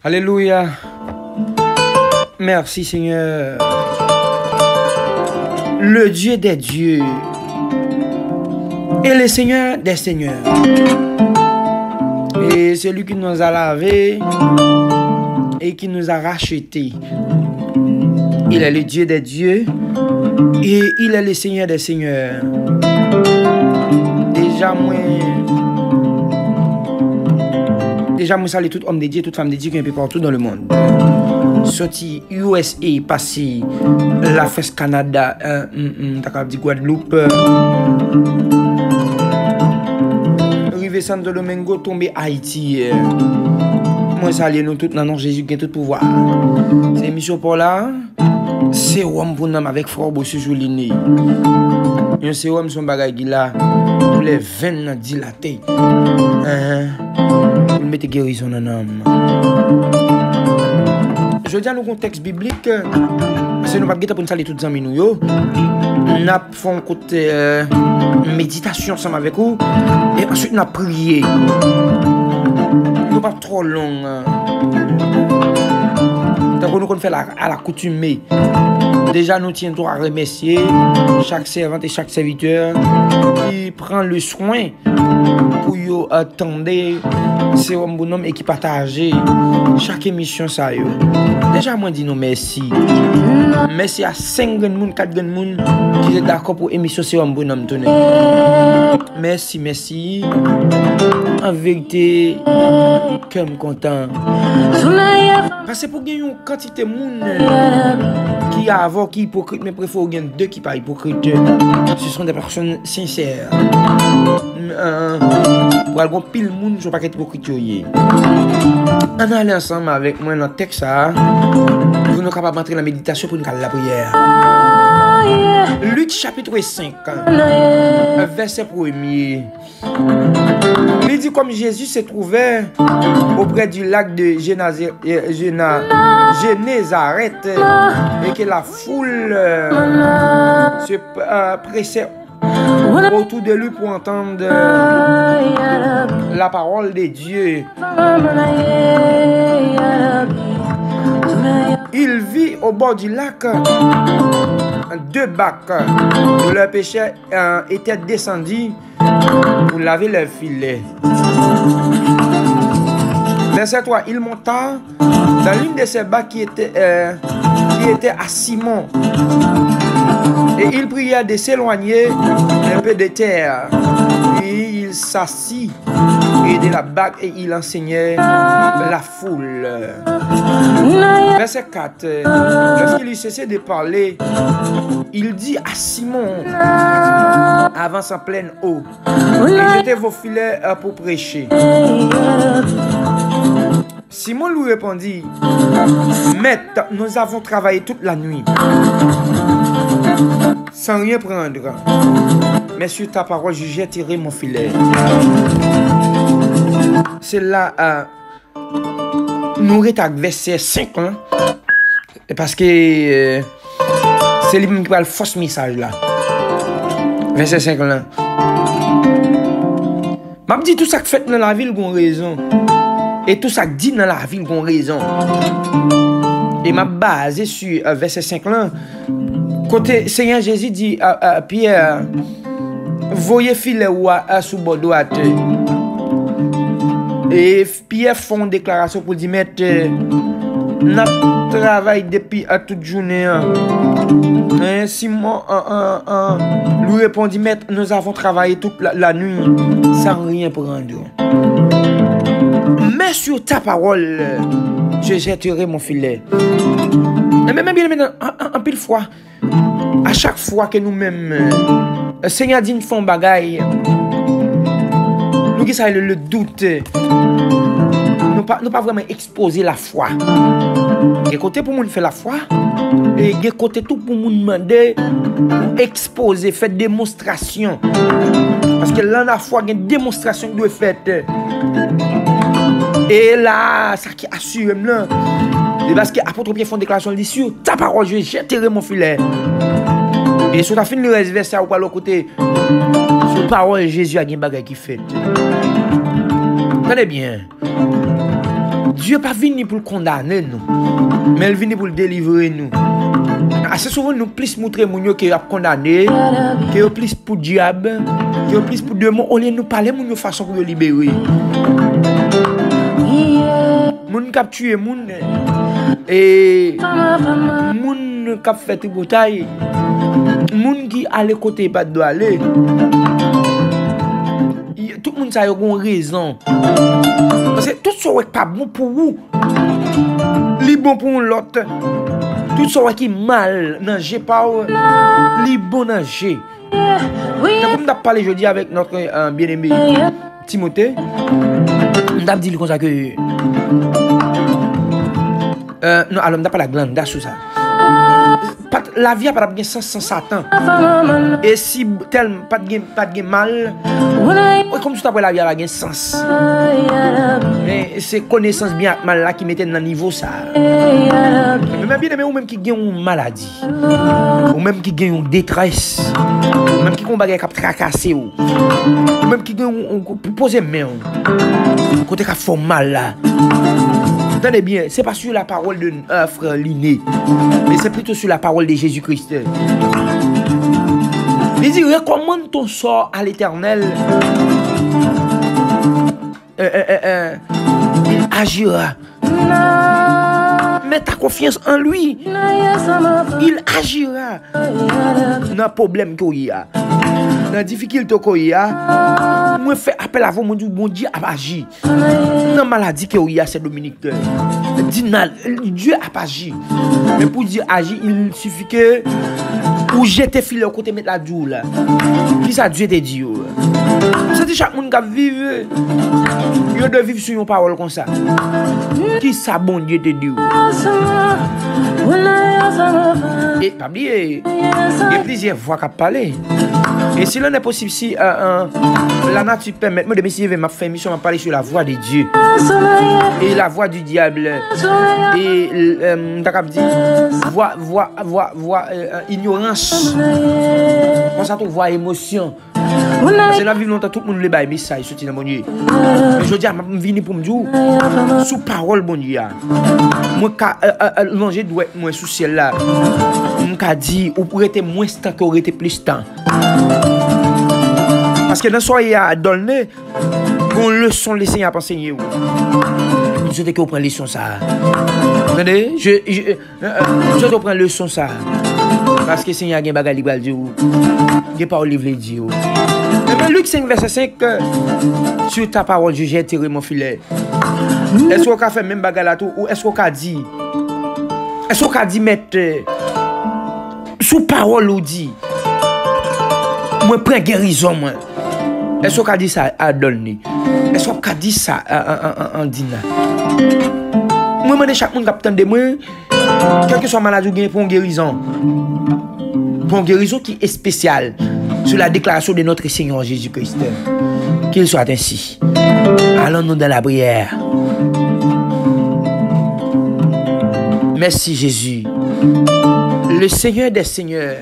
Alléluia. Merci Seigneur. Le Dieu des dieux et le Seigneur des seigneurs. Et c'est lui qui nous a lavés et qui nous a rachetés. Il est le Dieu des dieux et il est le Seigneur des seigneurs. Déjà, moi salue tout homme de Dieu, toute femme de Dieu qui est un peu partout dans le monde. Sorti USA, passé la fête Canada, t'as dit Guadeloupe, arrivé Santo Domingo, tombé Haïti. Moi salue nous tous dans nom Jésus qui a tout pouvoir. C'est émission pour là. C'est homme pour nous avec Frère Bossu Joliné. Un sérum son bagage qui là pour les veines dilatées. Pour mettre guérison dans l'âme. Je dis à nous contexte biblique, c'est nous pas guetter pour nous saluer toutes les amis nous yo. Nous fait un côté méditation ensemble avec vous et ensuite nous prier. Nous pas trop long. Tant que nous fait à la coutumée. Déjà, nous tiendrons à remercier chaque servante et chaque serviteur qui prend le soin pour y attendre ces hommes bonhommes et qui partagent chaque émission. Ça yo. Déjà, moi, dis nous merci. Merci à 5 personnes, 4 personnes qui sont d'accord pour l'émission ces hommes bonhommes. Merci, merci. En vérité, que je suis content. Parce que pour gagner une quantité de monde qui a avant qui est hypocrite, mais préfère gagner 2 qui pas hypocrite. Ce sont des personnes sincères. Pour aller pile de monde, je ne veux pas être hypocrite. On allait ensemble avec moi dans le texte pour nous capables d'entrer dans la méditation pour nous faire la prière. Luc chapitre 5, verset 1er. Il dit comme Jésus se trouvait auprès du lac de Génézareth et que la foule se pressait autour de lui pour entendre la parole de Dieu. Il vit au bord du lac 2 bacs où leurs péchés étaient descendus pour laver leurs filets. Verset 3, il monta dans l'une de ces bacs qui était à Simon. Et il pria de s'éloigner un peu de terre. Puis il s'assit et de la bague et il enseignait la foule. Verset 4. Lorsqu'il eut cessé de parler, il dit à Simon, avance en pleine eau, jetez vos filets pour prêcher. Simon lui répondit, Maître, nous avons travaillé toute la nuit sans rien prendre. Mais sur ta parole, je jetterai mon filet. C'est là, nous sommes verset 5. Parce que c'est lui qui parle le fausse message là. Verset 5 là. Je dis tout ça que fait dans la ville, qu'on raison. Et tout ça que dit dans la ville, qu'on raison. Et m'a basé sur verset 5 là. Côté Seigneur Jésus dit à Pierre, voyez filet sous bord droite. Et Pierre fait une déclaration pour dire, Maître, nous travaillons depuis toute journée. Simon lui répondit, Maître, nous avons travaillé toute la nuit sans rien prendre. Mais sur ta parole, je jetterai mon filet. Mais même bien en pile fois, à chaque fois que nous-mêmes, Seigneur dit nous faisons bagaille, nous qui ça le doute, nous pas vraiment exposer la foi. Il y a côté pour nous faire la foi, et il y a côté tout pour nous demander, exposer, faire démonstration. Parce que là, la foi, il y a une démonstration qui doit être faite. Et là, ça qui assure là. Et parce que l'apôtre Pierre fait une déclaration, il dit sur ta parole, je jetterai mon filet. Et sur la fin de verset, ou pas l'autre côté, sur parole, Jésus a une bagarre qui fait. Tenez bien. Dieu pas venu pour condamner nous, mais il venu pour délivrer nous. Assez souvent nous plus montrer moun yo qui a condamné, qui est plus pour diable, qui est plus pour démon, au lieu de nous parler moun yo façon pour libérer. Moun k'ap tué moun et moun k'ap fait bataille, moun qui aller côté pas doit aller. Tout le monde a une raison. Parce que tout ce qui n'est pas bon pour vous, c'est bon pour l'autre. Tout ce qui est mal, non, j'ai pas, c'est bon, non, j'ai. Comme on a parlé jeudi avec notre bien-aimé Timothée, on a dit comme ça que. Non, alors on n'a pas la glande, là, sur ça. La vie n'a pas de sens sans Satan. Et si tel pas de mal, comme tout après la vie a un sens. Mais c'est connaissance bien mal là qui mettait dans le niveau ça. Mais bien aimé ou même qui gagne une maladie, ou même qui gagne une détresse, ou même qui combat qui tracassé ou même qui gagne pour poser main côté qui fait mal là. Attendez bien, c'est pas sur la parole de frère Liné, mais c'est plutôt sur la parole de Jésus-Christ. Il dit, recommande ton sort à l'Éternel. Il agira. Mets ta confiance en lui. Il agira. Dans le problème qu'il y a, dans la difficulté qu'il y a, moi fais appel à vous, mon Dieu a agi. Dans la maladie qu'il y a, c'est Dominique. Dieu a agi. Mais pour dire agir, il suffit que ou jeter filet au côté mettre la doule là. Qui ça Dieu te dit? C'est dit chaque monde qui vivre, il doit vivre sur une parole comme ça. Qui ça bon Dieu te dit? Et pas oublier, il y a plusieurs voix qui parlent. Et si l'on est possible, si la nature permet, moi de m'essayer ma faire mission, parler sur la voix de Dieu et la voix du diable et voix ignorance. On s'entend voix émotion. Parce que là, vivre longtemps, tout le monde le bail message sorti dans mon Dieu. Mais je dis, je viens pour me dire, sous parole, bon Dieu. Moi, l'ange doit être moins sous ciel là. Je dis, ou pourrait être moins temps que aurait été plus temps. Parce que dans ce soir, à donner, une leçon, les seigneurs enseigner. Je souhaite que vous preniez leçon ça. Attendez, je dois prendre leçon ça. Parce que le Seigneur a un bagage libre à dire. Il n'y a pas au livre de Dieu. Mais Luc 5, verset 5, sur ta parole, j'ai tiré mon filet. Est-ce qu'on a fait même bagage là tout? Ou est-ce qu'on a dit? Est-ce qu'on a dit mettre sous parole ou dit? Moi, prends guérison, moi. Est-ce qu'on a dit ça à donner? Est-ce qu'on a dit ça en dîner? Moi, je demande chaque monde qui attend de moi, quelle que soit maladie ou pour une guérison. Pour une guérison qui est spéciale sur la déclaration de notre Seigneur Jésus-Christ. Qu'il soit ainsi. Allons-nous dans la prière. Merci Jésus. Le Seigneur des Seigneurs.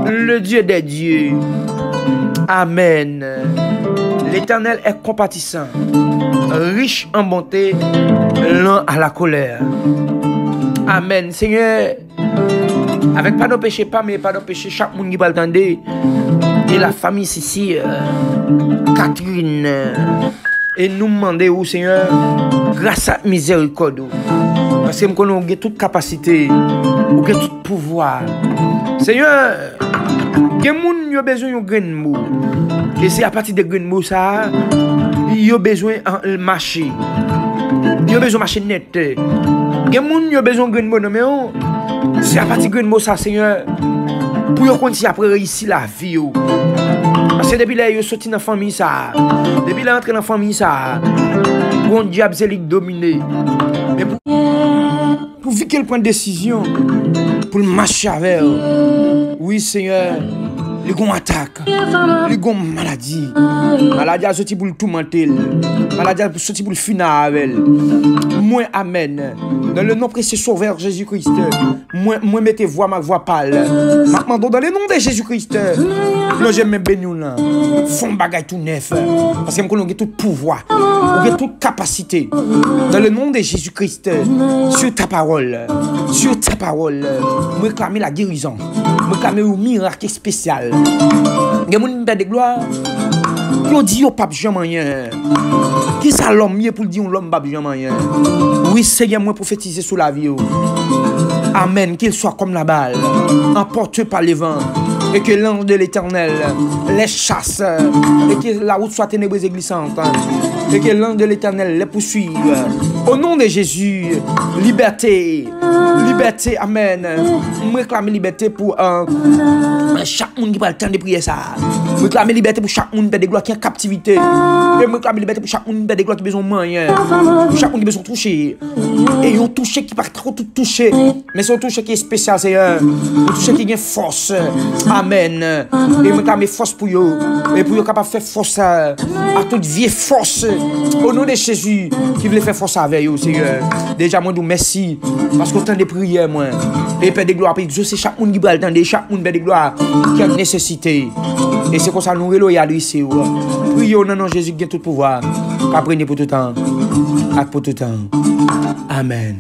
Le Dieu des dieux. Amen. L'Éternel est compatissant, riche en bonté, lent à la colère. Amen. Seigneur, avec pas de péché, pas mais pas de péché, chaque monde qui va l'entendre. Et la famille ici, Catherine, et nous demander Seigneur, grâce à miséricorde, parce que nous avons toute capacité, nous avons tout pouvoir. Seigneur, il y a des gens qui ont besoin de grain de mou. Et c'est à partir de grain de mou ça, ils ont besoin de marcher. Ils ont besoin de marcher net. Il y a des gens qui ont besoin de grain de mou, mais c'est à partir de grain de mou ça, Seigneur, pour continuer après réussir la vie. Parce que depuis là, ils sont sortis dans la famille ça. Depuis là, ils sont entrés dans la famille ça. Bon diable, c'est lui dominé. Mais pour vite qu'elle prenne décision, pour marcher avec. Oui, Seigneur. les gon attaque, les gon maladie. Maladie a sorti pour le tourmenter. Maladie a sorti pour le finir avec. Moi, amen. Dans le nom précieux sauveur Jésus-Christ, moi mettez voix ma voix pâle. Maintenant, dans le nom de Jésus-Christ, là, j'aime bénir là. Font bagay tout neuf. Parce que nous avons tout pouvoir, nous avons toute capacité. Dans le nom de Jésus-Christ, sur ta parole, moi réclamer la guérison, moi réclamer un miracle spécial. Il y a mon père de gloire. Yo dit au pape Jean-Mayen. Qui ça l'homme mieux pour dire l'homme pape Jean-Mayen? Oui, Seigneur, moi prophétiser sur la vie. Amen, qu'il soit comme la balle, emporté par les vents, et que l'ange de l'Éternel les chasse, et que la route soit ténébreuse et glissante, et que l'ange de l'Éternel les poursuive. Au nom de Jésus, liberté, liberté, amen. Je réclame liberté pour chaque monde qui prend le temps de prier ça. Je réclame liberté pour chaque monde qui a des gloires qui est en captivité. Je réclame liberté pour chaque monde qui a des gloires qui a besoin de moyens. Pour chaque monde qui a besoin de toucher. Et un toucher qui ne pas trop tout toucher. Mais c'est un toucher qui est spécial, c'est un toucher qui a force. Amen. Et je réclame force pour eux. Et pour eux capable de faire force à toute vieille force. Au nom de Jésus qui veut faire force avec eux, Seigneur. Déjà, moi, je vous remercie. Parce qu'au temps de prière, moi, et Père de gloire, c'est chaque monde qui va le temps, chaque monde, Père de gloire, qui a une nécessité. Et c'est comme ça nous reloyons ici. Prions au nom de Jésus qui a tout pouvoir. Apprenez pour tout temps. Et pour tout temps. Amen.